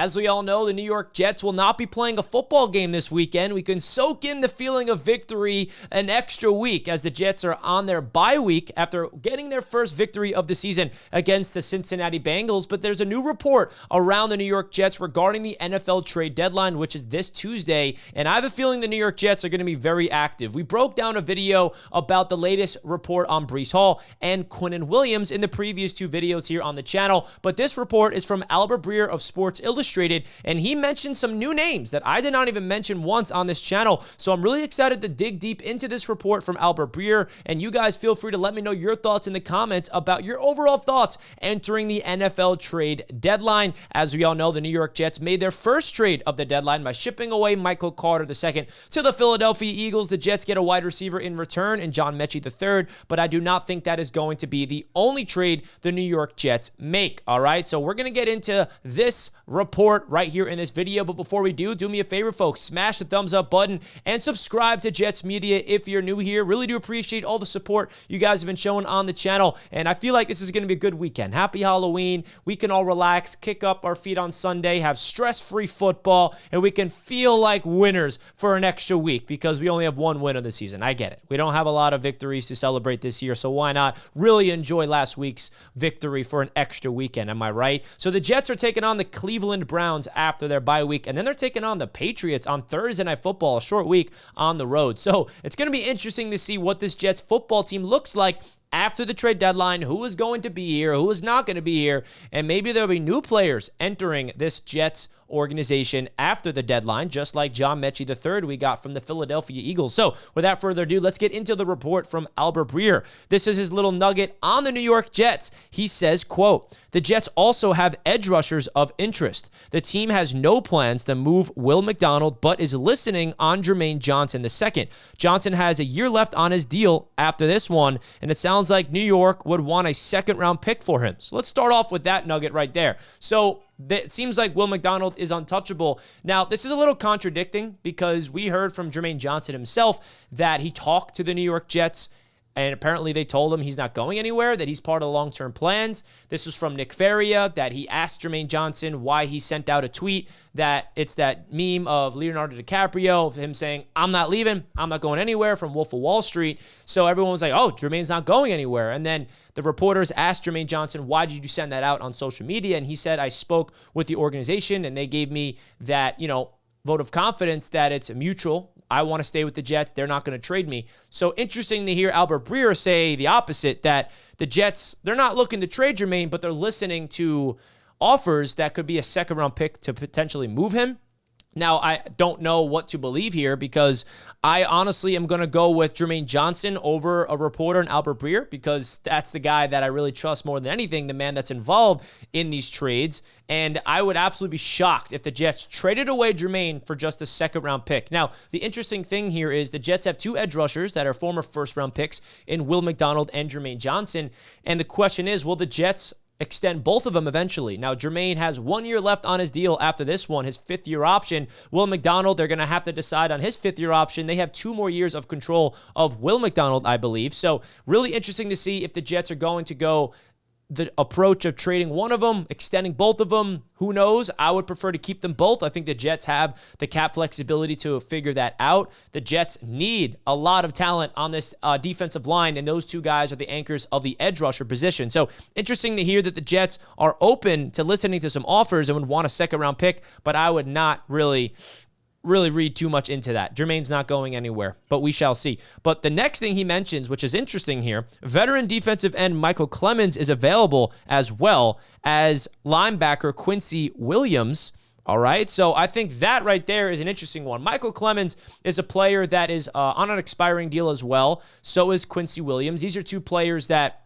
As we all know, the New York Jets will not be playing a football game this weekend. We can soak in the feeling of victory an extra week as the Jets are on their bye week after getting their first victory of the season against the Cincinnati Bengals. But there's a new report around the New York Jets regarding the NFL trade deadline, which is this Tuesday. And I have a feeling the New York Jets are going to be very active. We broke down a video about the latest report on Breece Hall and Quinnen Williams in the previous two videos here on the channel. But this report is from Breer of Sports Illustrated, and he mentioned some new names that I did not even mention once on this channel. So I'm really excited to dig deep into this report from Breer, and you guys feel free to let me know your thoughts in the comments about your overall thoughts entering the NFL trade deadline. As we all know, the New York Jets made their first trade of the deadline by shipping away Michael Carter II to the Philadelphia Eagles. The Jets get a wide receiver in return in John Mechie III, but I do not think that is going to be the only trade the New York Jets make. All right, so we're going to get into this report right here in this video. But before we do me a favor, folks, smash the thumbs up button and subscribe to Jets Media if you're new here. Really do appreciate all the support you guys have been showing on the channel. And I feel like this is going to be a good weekend. Happy Halloween. We can all relax, kick up our feet on Sunday, have stress-free football, and we can feel like winners for an extra week because we only have one win of the season. I get it. We don't have a lot of victories to celebrate this year, so why not really enjoy last week's victory for an extra weekend? Am I right? So the Jets are taking on the Cleveland Browns after their bye week, and then they're taking on the Patriots on Thursday Night Football, a short week on the road. So it's going to be interesting to see what this Jets football team looks like after the trade deadline, who is going to be here, who is not going to be here, and maybe there'll be new players entering this Jets organization after the deadline, just like John Mechie III we got from the Philadelphia Eagles. So without further ado, let's get into the report from Breer. This is his little nugget on the New York Jets. He says, quote, "The Jets also have edge rushers of interest. The team has no plans to move Will McDonald, but is listening on Jermaine Johnson II. Johnson has a year left on his deal after this one, and it sounds like New York would want a second-round pick for him." So let's start off with that nugget right there. So it seems like Will McDonald is untouchable. Now, this is a little contradicting because we heard from Jermaine Johnson himself that he talked to the New York Jets, and apparently they told him he's not going anywhere, that he's part of the long-term plans. This was from Nick Faria, that he asked Jermaine Johnson why he sent out a tweet that it's that meme of Leonardo DiCaprio, of him saying, "I'm not leaving, I'm not going anywhere," from Wolf of Wall Street. So everyone was like, oh, Jermaine's not going anywhere. And then the reporters asked Jermaine Johnson, why did you send that out on social media? And he said, I spoke with the organization and they gave me that, vote of confidence that it's mutual. I want to stay with the Jets. They're not going to trade me. So interesting to hear Breer say the opposite, that the Jets, they're not looking to trade Jermaine, but they're listening to offers that could be a second-round pick to potentially move him. Now, I don't know what to believe here because I honestly am going to go with Jermaine Johnson over a reporter and Breer because that's the guy that I really trust more than anything, the man that's involved in these trades. And I would absolutely be shocked if the Jets traded away Jermaine for just a second-round pick. Now, the interesting thing here is the Jets have two edge rushers that are former first-round picks in Will McDonald and Jermaine Johnson. And the question is, will the Jets extend both of them eventually? Now, Jermaine has 1 year left on his deal after this one, his fifth-year option. Will McDonald, they're going to have to decide on his fifth-year option. They have 2 more years of control of Will McDonald, I believe. So really interesting to see if the Jets are going to go the approach of trading one of them, extending both of them. Who knows? I would prefer to keep them both. I think the Jets have the cap flexibility to figure that out. The Jets need a lot of talent on this defensive line, and those two guys are the anchors of the edge rusher position. So interesting to hear that the Jets are open to listening to some offers and would want a second-round pick, but I would not really read too much into that. Jermaine's not going anywhere, but we shall see. But the next thing he mentions, which is interesting here, veteran defensive end Michael Clemons is available as well as linebacker Quincy Williams. All right, so I think that right there is an interesting one. Michael Clemons is a player that is on an expiring deal as well. So is Quincy Williams. These are two players that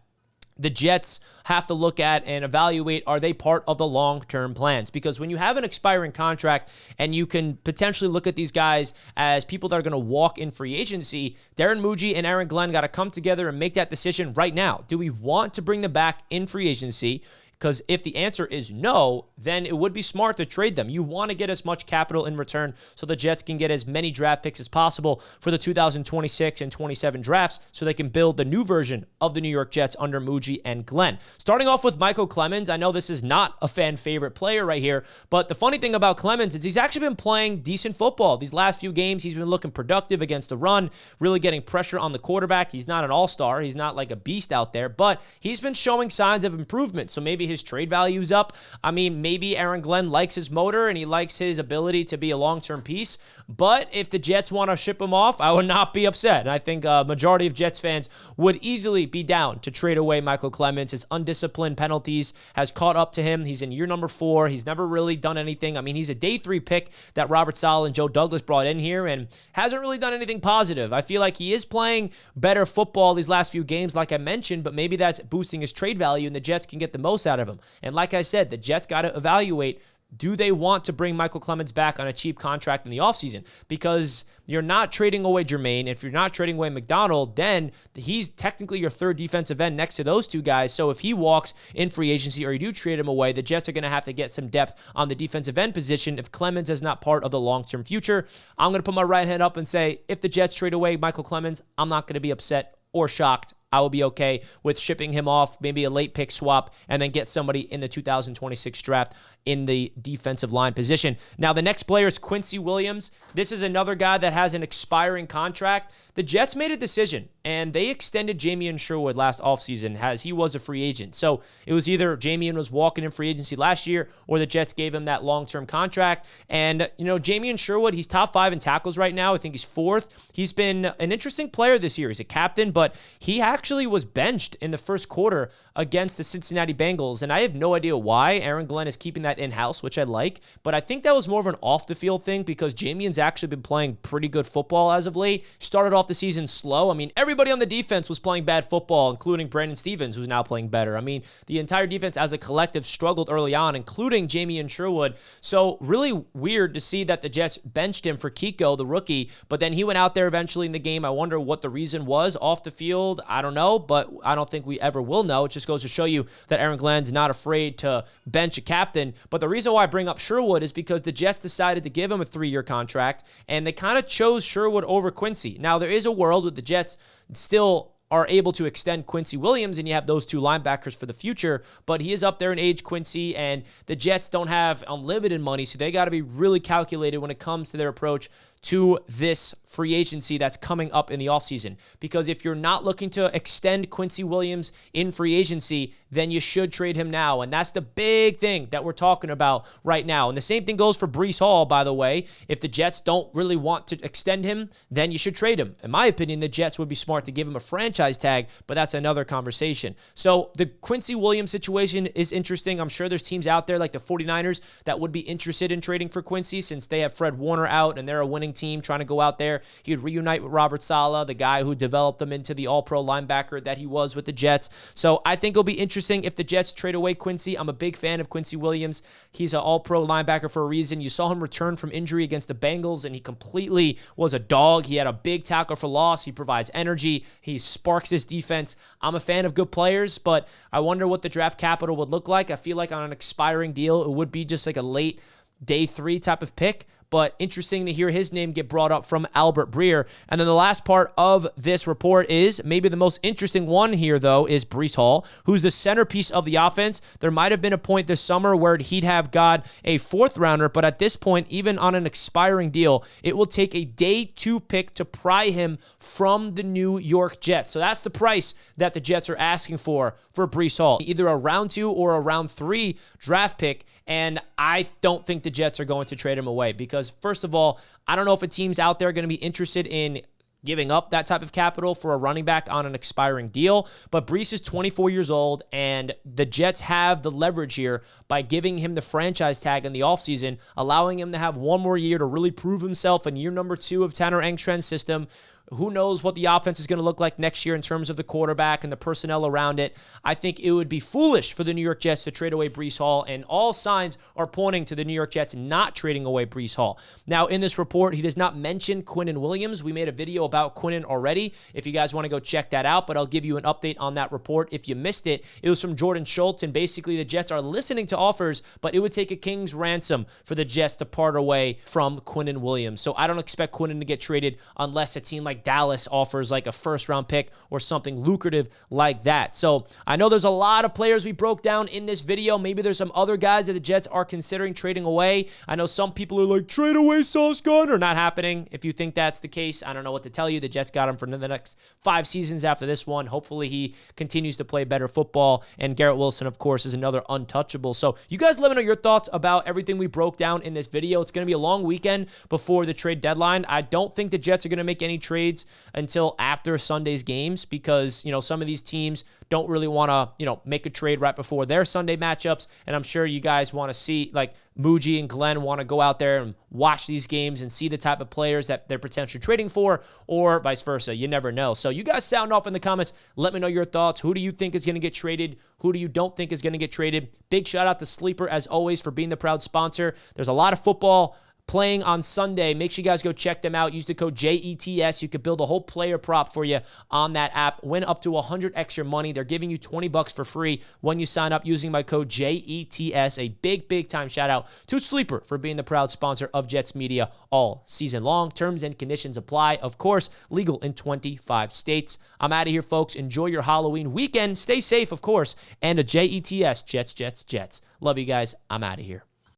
the Jets have to look at and evaluate, are they part of the long-term plans? Because when you have an expiring contract and you can potentially look at these guys as people that are going to walk in free agency, Darren Mougey and Aaron Glenn got to come together and make that decision right now. Do we want to bring them back in free agency? Because if the answer is no, then it would be smart to trade them. You want to get as much capital in return so the Jets can get as many draft picks as possible for the 2026 and 27 drafts so they can build the new version of the New York Jets under Mougey and Glenn. Starting off with Michael Clemons, I know this is not a fan favorite player right here, but the funny thing about Clemons is he's actually been playing decent football. These last few games, he's been looking productive against the run, really getting pressure on the quarterback. He's not an all-star. He's not like a beast out there, but he's been showing signs of improvement. So maybe his trade value's up. I mean, maybe Aaron Glenn likes his motor and he likes his ability to be a long-term piece. But if the Jets want to ship him off, I would not be upset. And I think a majority of Jets fans would easily be down to trade away Michael Clemons. His undisciplined penalties has caught up to him. He's in year number 4. He's never really done anything. I mean, he's a day 3 pick that Robert Saleh and Joe Douglas brought in here and hasn't really done anything positive. I feel like he is playing better football these last few games, like I mentioned, but maybe that's boosting his trade value and the Jets can get the most out of him. And like I said, the Jets got to evaluate, do they want to bring Michael Clemons back on a cheap contract in the offseason? Because you're not trading away Jermaine. If you're not trading away McDonald, then he's technically your third defensive end next to those two guys. So if he walks in free agency or you do trade him away, the Jets are going to have to get some depth on the defensive end position if Clemons is not part of the long-term future. I'm going to put my right hand up and say, if the Jets trade away Michael Clemons, I'm not going to be upset or shocked. I will be okay with shipping him off, maybe a late pick swap, and then get somebody in the 2026 draft in the defensive line position. Now, the next player is Quincy Williams. This is another guy that has an expiring contract. The Jets made a decision, and they extended Jamien Sherwood last offseason as he was a free agent. So it was either Jamien was walking in free agency last year or the Jets gave him that long-term contract. And, Jamien Sherwood, he's top 5 in tackles right now. I think he's 4th. He's been an interesting player this year. He's a captain, but he actually was benched in the first quarter against the Cincinnati Bengals, and I have no idea why. Aaron Glenn is keeping that in-house, which I like, but I think that was more of an off-the-field thing because Jamien's actually been playing pretty good football as of late. Started off the season slow. I mean, everybody on the defense was playing bad football, including Brandon Stevens, who's now playing better. I mean, the entire defense as a collective struggled early on, including Jamien Sherwood. So really weird to see that the Jets benched him for Kiko, the rookie, but then he went out there eventually in the game. I wonder what the reason was off the field. I don't know, but I don't think we ever will know. It just goes to show you that Aaron Glenn's not afraid to bench a captain. But the reason why I bring up Sherwood is because the Jets decided to give him a 3-year contract, and they kind of chose Sherwood over Quincy. Now, there is a world with the Jets still are able to extend Quincy Williams, and you have those two linebackers for the future, but he is up there in age, Quincy, and the Jets don't have unlimited money, so they got to be really calculated when it comes to their approach to this free agency that's coming up in the offseason. Because if you're not looking to extend Quincy Williams in free agency, then you should trade him now. And that's the big thing that we're talking about right now. And the same thing goes for Breece Hall, by the way. If the Jets don't really want to extend him, then you should trade him. In my opinion, the Jets would be smart to give him a franchise tag, but that's another conversation. So the Quincy Williams situation is interesting. I'm sure there's teams out there like the 49ers that would be interested in trading for Quincy since they have Fred Warner out and they're a winning team trying to go out there. He would reunite with Robert Saleh, the guy who developed him into the all-pro linebacker that he was with the Jets. So I think it'll be interesting if the Jets trade away Quincy. I'm a big fan of Quincy Williams. He's an all-pro linebacker for a reason. You saw him return from injury against the Bengals, and he completely was a dog. He had a big tackle for loss. He provides energy. He sparks his defense. I'm a fan of good players, but I wonder what the draft capital would look like. I feel like on an expiring deal, it would be just like a late day 3 type of pick. But interesting to hear his name get brought up from Albert Breer. And then the last part of this report is maybe the most interesting one here, though, is Breece Hall, who's the centerpiece of the offense. There might have been a point this summer where he'd have got a 4th rounder, but at this point, even on an expiring deal, it will take a day 2 pick to pry him from the New York Jets. So that's the price that the Jets are asking for Breece Hall, either a round 2 or a round 3 draft pick. And I don't think the Jets are going to trade him away because, first of all, I don't know if a team's out there going to be interested in giving up that type of capital for a running back on an expiring deal. But Breece is 24 years old, and the Jets have the leverage here by giving him the franchise tag in the offseason, allowing him to have one more year to really prove himself in year number 2 of Tanner Engstrand's system, who knows what the offense is going to look like next year in terms of the quarterback and the personnel around it. I think it would be foolish for the New York Jets to trade away Breece Hall, and all signs are pointing to the New York Jets not trading away Breece Hall. Now, in this report, he does not mention Quinnen Williams. We made a video about Quinnen already, if you guys want to go check that out, but I'll give you an update on that report if you missed it. It was from Jordan Schultz, and basically the Jets are listening to offers, but it would take a king's ransom for the Jets to part away from Quinnen Williams. So I don't expect Quinnen to get traded unless a team like Dallas offers like a first-round pick or something lucrative like that. So I know there's a lot of players we broke down in this video. Maybe there's some other guys that the Jets are considering trading away. I know some people are like, trade away Sauce Gardner. Not happening. If you think that's the case, I don't know what to tell you. The Jets got him for the next 5 seasons after this one. Hopefully he continues to play better football. And Garrett Wilson, of course, is another untouchable. So you guys let me know your thoughts about everything we broke down in this video. It's going to be a long weekend before the trade deadline. I don't think the Jets are going to make any trades until after Sunday's games because, some of these teams don't really want to, make a trade right before their Sunday matchups. And I'm sure you guys want to see, like, Mougey and Glenn want to go out there and watch these games and see the type of players that they're potentially trading for, or vice versa. You never know. So you guys sound off in the comments. Let me know your thoughts. Who do you think is going to get traded? Who do you don't think is going to get traded? Big shout out to Sleeper, as always, for being the proud sponsor. There's a lot of football playing on Sunday. Make sure you guys go check them out. Use the code JETS. You could build a whole player prop for you on that app. Win up to 100 extra money. They're giving you $20 for free when you sign up using my code JETS. A big time shout out to Sleeper for being the proud sponsor of Jets Media all season long. Terms and conditions apply. Of course, legal in 25 states. I'm out of here, folks. Enjoy your Halloween weekend. Stay safe, of course. And a JETS. Jets. Love you guys. I'm out of here.